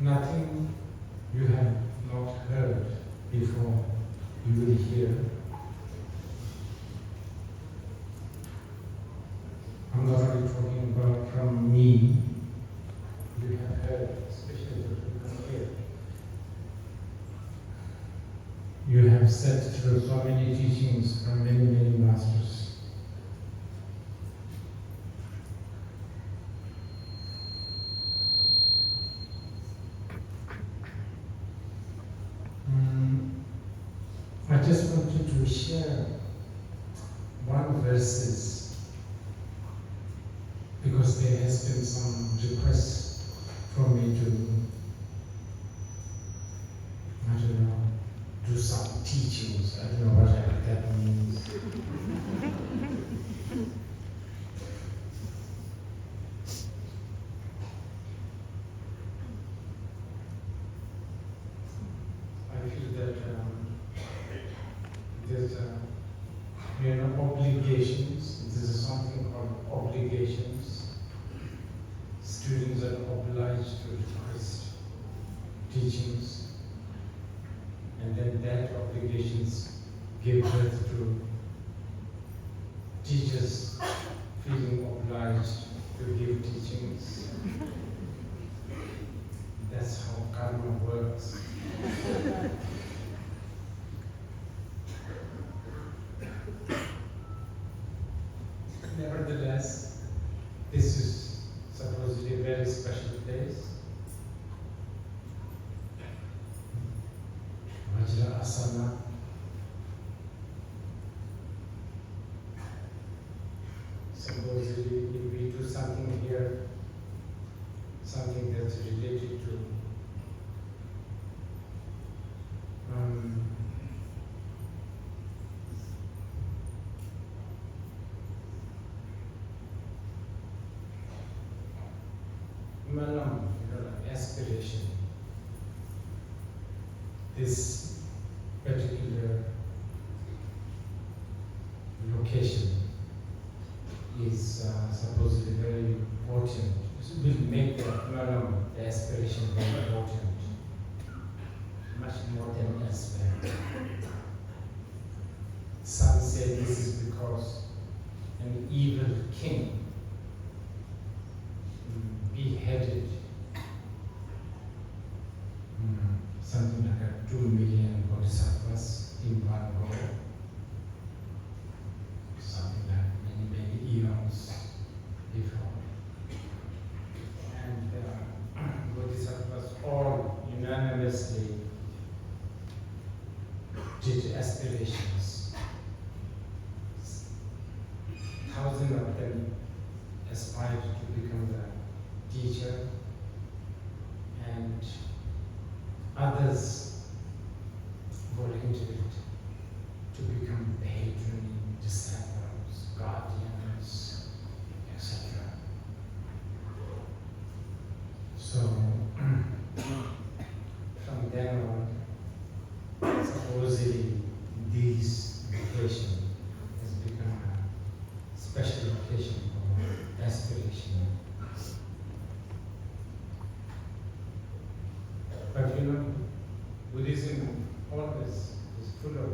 nothing you have not heard before you will hear. I'm not only talking about from me, you have heard, especially the people here. You have sat through so many teachings from many, many masters. I just wanted to share one verses because there has been some requests from me to, I don't know, do some teachings. I don't know what that means. I feel that there's obligations. This is something called obligations. Students are obliged to request teachings, and then that obligations give birth to teachers feeling obliged to give teachings. That's how karma works. Nevertheless, this is supposedly a very special place. Vajra Asana. Supposedly, if we do something here, something that's related to Malam, aspiration. This particular location is supposedly very important. It will make the aspiration very important, much more than aspect. Some say this is because an evil king beheaded something like 2 million bodhisattvas in one go, something like many, many eons before. And bodhisattvas all unanimously did aspirations. Thousands of them aspired to become the teacher, and others volunteered to become patron, disciples, guardians, etc. So, from then on, supposedly this location has become a special location for aspiration. But Buddhism always is full of,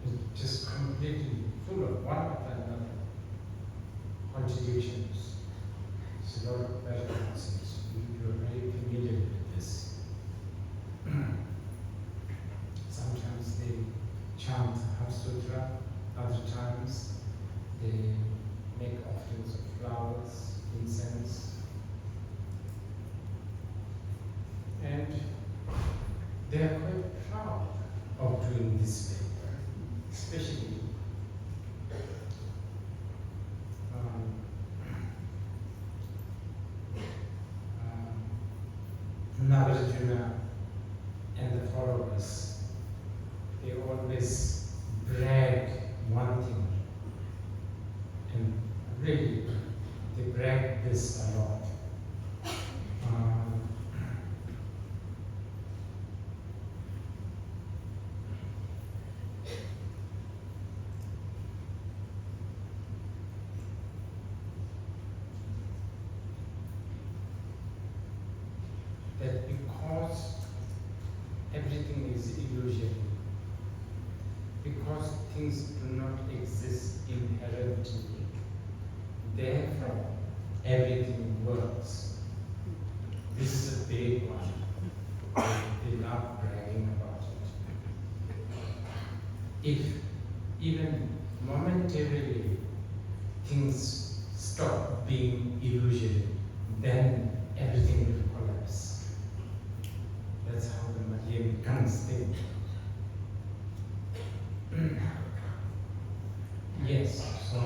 it's just completely full of one after another contradictions. It's a lot of paradoxes. You are very familiar with this. Sometimes they chant Har Sutra, other times they make offerings of flowers, incense. And they are quite proud of doing this paper, especially Nāgārjuna and the followers. They always brag one thing, and really they brag this a lot. things do not exist inherently. Therefore, everything works. This is a big one. They love bragging about it. If even momentarily things stop being illusory, then everything will collapse. That's how the Mahayans think. Yes, so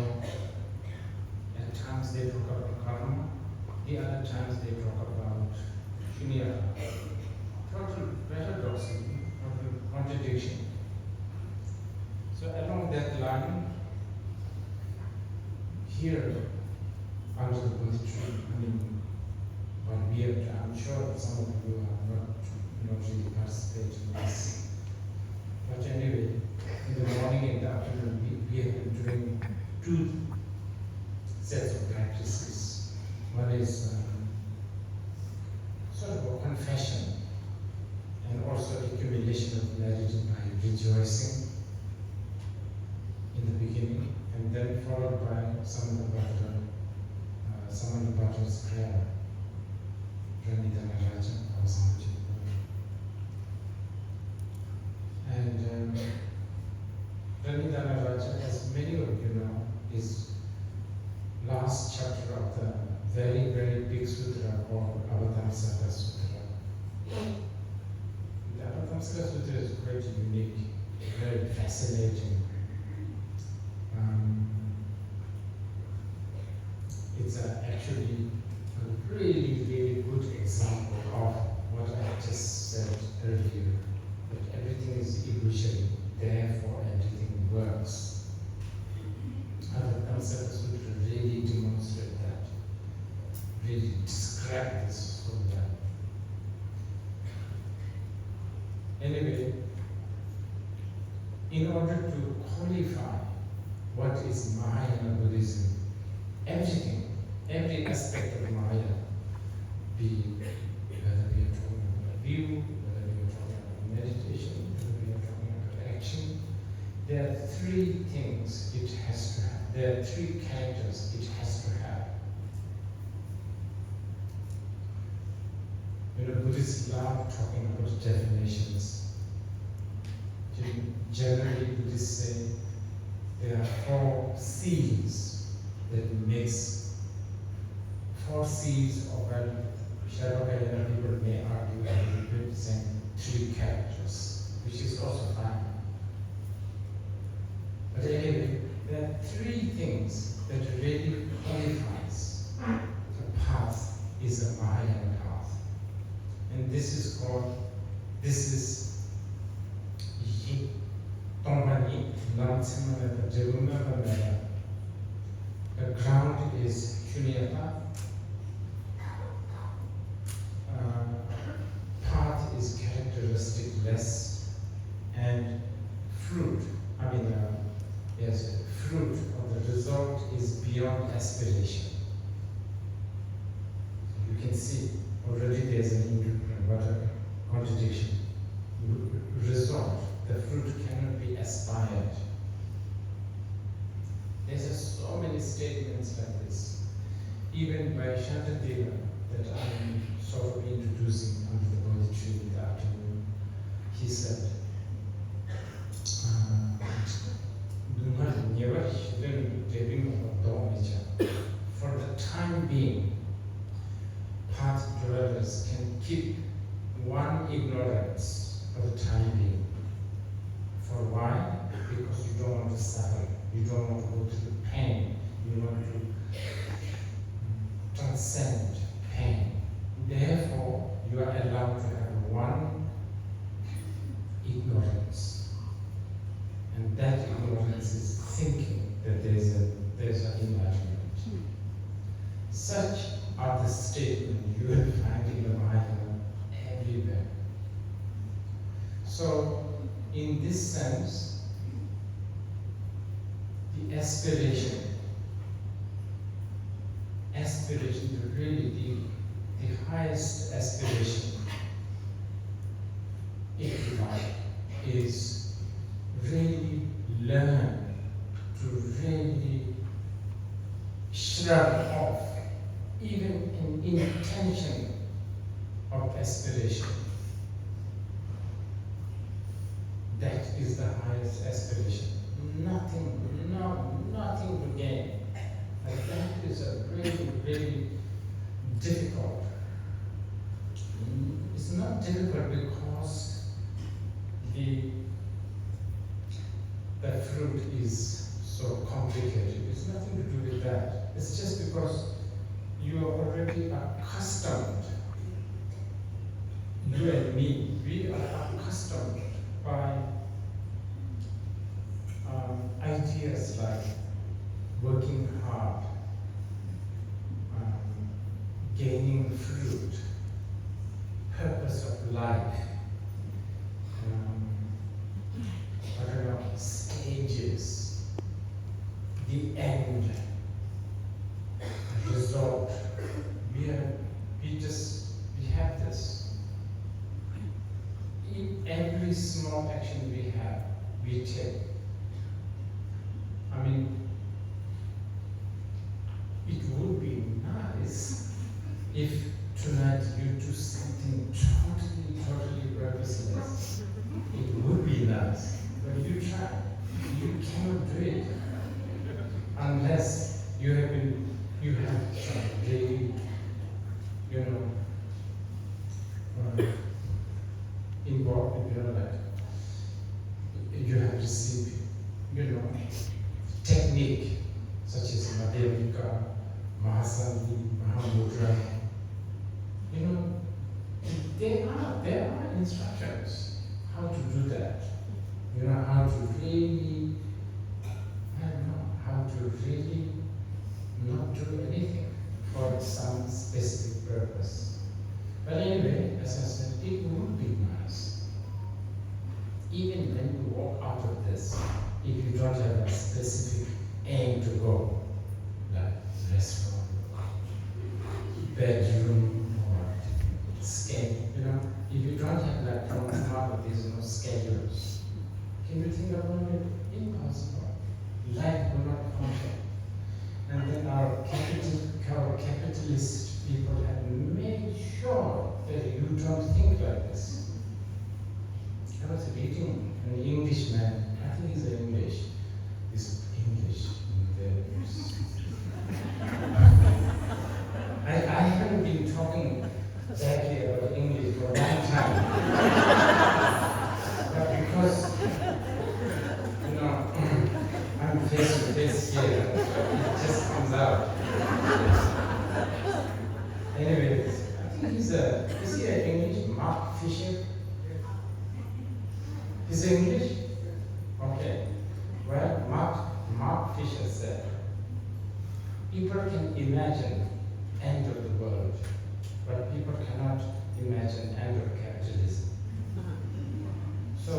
at times they talk about karma, the other times they talk about shunyata. Total paradoxy, total contradiction. So along that line, here under the Bodhi tree, what we have done, I'm sure some of you are not really participating in this. But anyway, in the morning and the afternoon, we have been doing two sets of practices. One is sort of a confession and also accumulation of gratitude by rejoicing in the beginning, and then followed by Samana Bhattar's prayer, Nāgārjuna or something. And Nāgārjuna, as many of you know, is last chapter of the very, very big sutra called Avatamsaka Sutra. The Avatamsaka Sutra is quite unique, very fascinating. It's actually a really, really good example of what I just said earlier, that everything is illusory, therefore everything works. Avatamsaka Sutra really demonstrates that, really describe this so well. Anyway, in order to qualify what is Mahayana Buddhism, every aspect of Maya, whether we are talking about view, whether we are talking about meditation, whether we are talking about action, there are three things it has to have. There are three characters it has to have. Buddhists love talking about definitions. Generally, Buddhists say there are four C's that makes four C's, or well, Shakyamuni people may argue that it represent three characters, which is also fine. But anyway, there are three things that really qualifies the path is a Mahayana path. And this is the ground is shunyata, path is characteristic-less, and fruit of the result is beyond aspiration. You can see already there's a contradiction. Result, the fruit cannot be aspired. There's so many statements like this, even by Shantideva, that I'm sort of introducing under the Bodhi tree in the afternoon. He said, for the time being, path dwellers can keep one ignorance for the time being. For why? Because you don't want to suffer. You don't want to go through pain. You want to transcend pain. Therefore, you are allowed to have one ignorance. And that ignorance is thinking that there's an enlightenment. Such are the statements you will find in the Mahayana everywhere. So, in this sense, the aspiration, the highest aspiration, if you like, is really learn to really shrug off even an intention of aspiration. That is the highest aspiration. Nothing to gain. And that is a really, really difficult. It's not difficult because the fruit is so complicated. It's nothing to do with that. It's just because you are already accustomed. You and me, we are accustomed by ideas like working hard, gaining fruit, purpose of life, stages, the end, result. We have this. In every small action we have, we take. I mean, it would be nice if tonight you do something totally purposeless. It would be nice, but you try. You cannot do it unless you have some daily, involved in your life. You have received, technique such as Madhyamika, Mahasati, Mahamudra. There are instructions how to do that. How to really not do anything for some specific purpose. But anyway, as I said, it would be nice. Even when you walk out of this, if you don't have a specific aim to go, like restaurant, bedroom, or schedule, if you don't have that from tomorrow, there's no schedules. Can you think about it? Impossible. Life will not function. And then our capitalist people have made sure that you don't think like this. I was reading an Englishman, I think he's English. He's English. I haven't been talking badly about English for a long time. But because, I'm faced with this here, it just comes out. Anyways, I think is he an English? Mark Fisher? Is he English? Okay. Well, Mark Fisher said, people can imagine end of the world, but people cannot imagine end of capitalism. So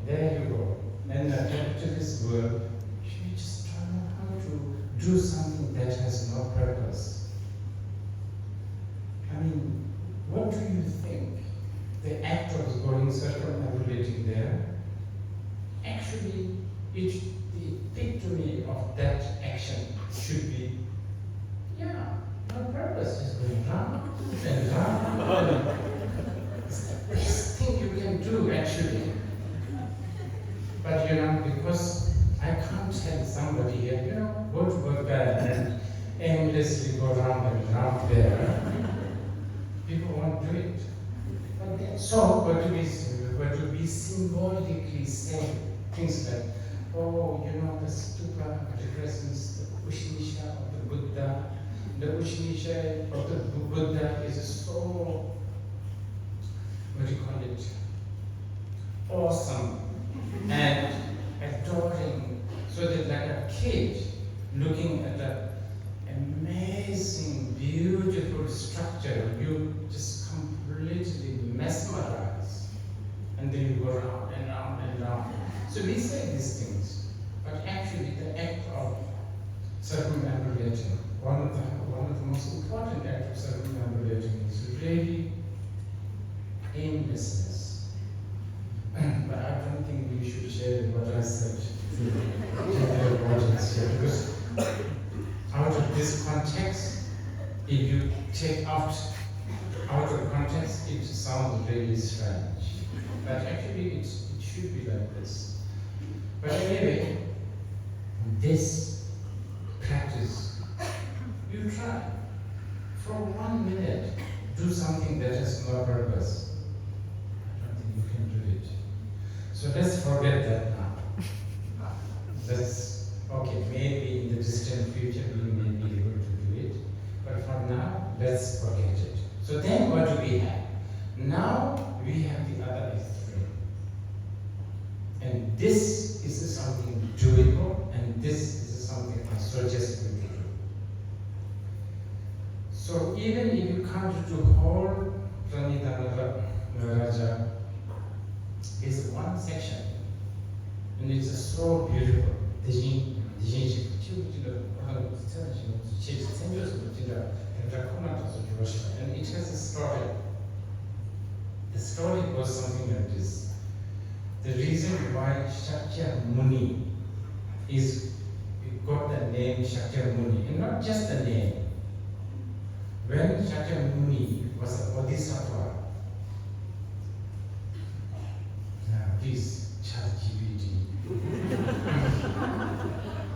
there you go. In the capitalist world, we just don't know how to do something that has no purpose. I mean, what do you think? The act of going circumambulating there, actually, the epitome of that action should be, no purpose, just going round and round. It's the best thing you can do, actually. But because I can't tell somebody here, go to Bodhgaya and aimlessly go round and round there. People won't do it. So, what do we symbolically say? Things like, the stupa represents the Ushnisha of the Buddha. The Ushnisha of the Buddha is so, awesome and adoring. So that like a kid looking at the amazing, beautiful structure, you just completely mesmerize. And then you go round and round and round. So we say these things, but actually the act of circumambulating, one of the most important acts of circumambulating is really aimlessness. But I don't think we should share what I said. context, if you take out of context, it sounds really strange. But actually, it should be like this. But anyway, this practice, you try. For 1 minute, do something that has no purpose. I don't think you can do it. So let's forget that now. That's okay, maybe in the distant future we may be able to do it. But for now, let's forget it. So then what do we have? Now we have the other extreme. And this is something doable, and this is something I suggest you to do. So even if you can't do whole Pranidana Naraja, is one section, and it's so beautiful. Dezhin, and it has a story. The story goes something like this. The reason why Shakyamuni got the name Shakyamuni, and not just the name. When Shakyamuni was a bodhisattva, please chat GPT.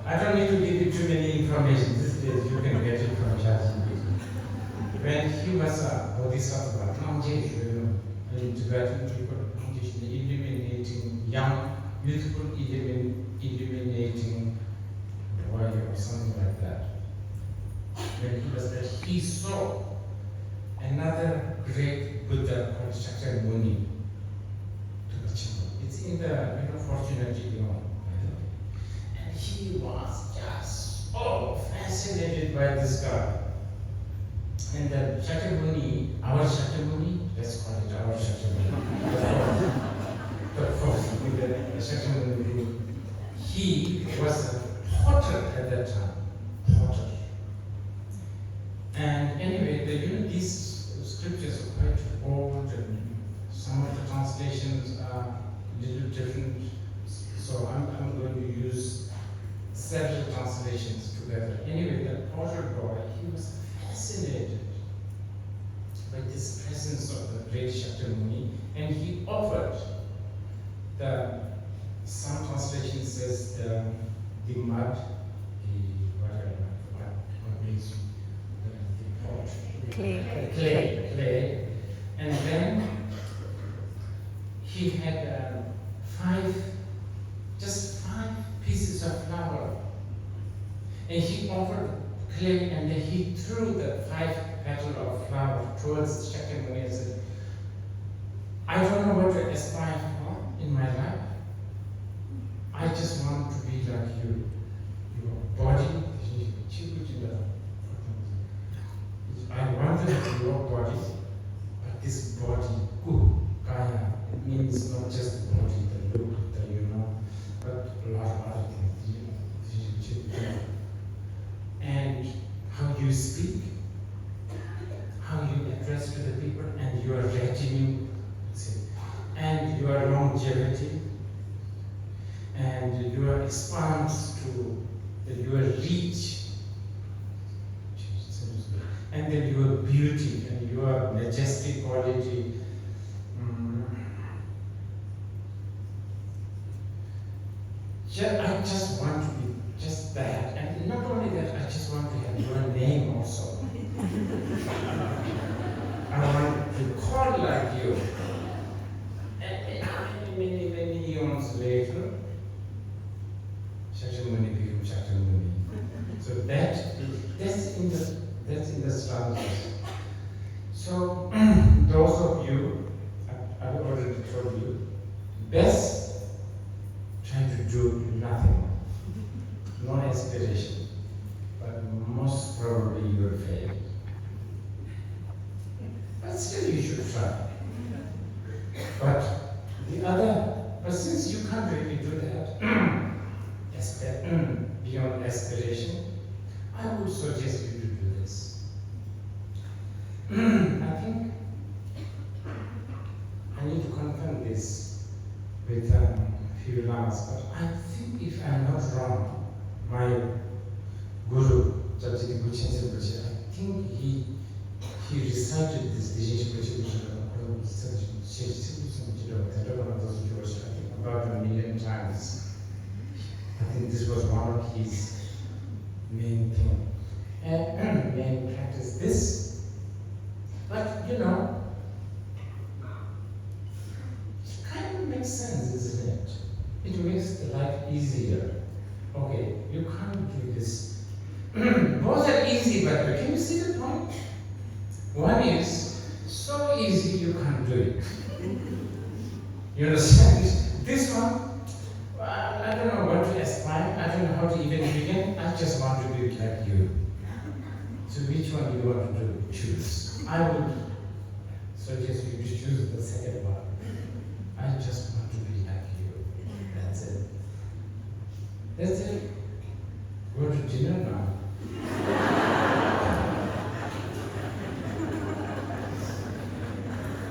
I don't need to give you too many information. This days you can get it from chat GPT. When he was a bodhisattva, in Tibetan people, illuminating young, youthful, illuminating warrior or something like that. When he was there, he saw another great Buddha called Shakyamuni. It's in the fortunate Idiom. And he was just so fascinated by this guy. And the Shakyamuni, our Shakyamuni, let's call it our Shakyamuni. But for the Shakyamuni, he was a potter at that time. Potter. And anyway, these scriptures are quite old, and some of the translations are a little different. So I'm going to use several translations together. Anyway, the potter boy, he was fascinated by this presence of the great Shakyamuni, and he offered some translation says the mud, what means the pot? Clay. And then he had just five pieces of flour. And he offered clay, and then he threw the 5 petals of flower towards Shakyamuni and said, I don't know what to aspire for in my life. I just want to be like you. Your body, I want to have your body, but this body, kaya, it means not just the body, the look, but a lot of other things. And how you speak, how you address to the people, and your retinue, and your longevity, and your response to your reach, and then your beauty and your majestic quality. I just want to be just that, and not only that, I just want to have your name also. I want to call like you. And many years later, Shakyamuni became Shakyamuni. So that's in the structures. So those of you, I've already told you, best try to do nothing, no aspiration, but most probably you will fail. But still you should try. But since you can't really do that, beyond aspiration, I would suggest you to do this. I think I need to confirm this with a few lamas, but I think if I'm not wrong, my guru, Khyentse I don't know the situation, I think about 1,000,000 times. I think this was one of his main thing. And main practice this. But you know, it kind of makes sense, isn't it? It makes the life easier. Okay, you can't do this. Both are easy, but can you see the point? One is so easy you can't do it. You understand? This one, I don't know what to aspire, I don't know how to even begin, I just want to be like you. So which one you want to choose? I would suggest you choose the second one. I just want to be like you. That's it. That's it.